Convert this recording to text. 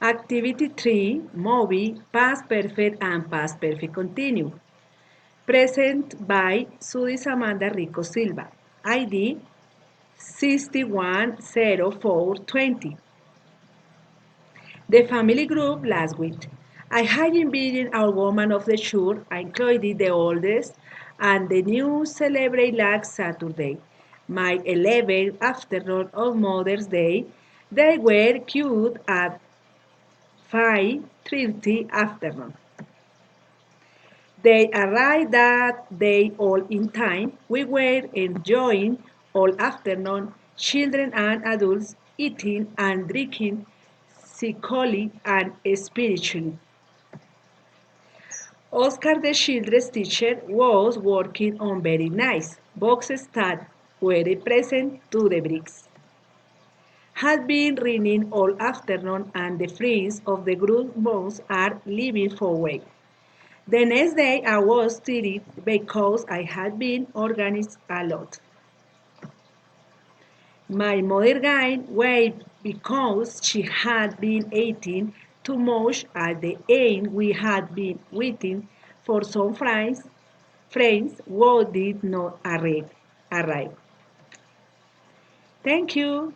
Activity 3, movie, past perfect and past perfect continue. Present by Sudi Samantha Rico Silva. ID 610420. The family group last week. I had envisioned our woman of the show, including the oldest, and the new celebrate last Saturday, my 11th afternoon of Mother's Day. They were cute at 5:30 afternoon. They arrived that day all in time. We were enjoying all afternoon, children and adults eating and drinking psychically and spiritually. Oscar, the children's teacher, was working on very nice boxes that were present to the bricks. Had been raining all afternoon and the friends of the group most are leaving for work. The next day I was tired because I had been organized a lot. My mother gained weight because she had been eating too much at the end we had been waiting for some friends who did not arrive. Thank you.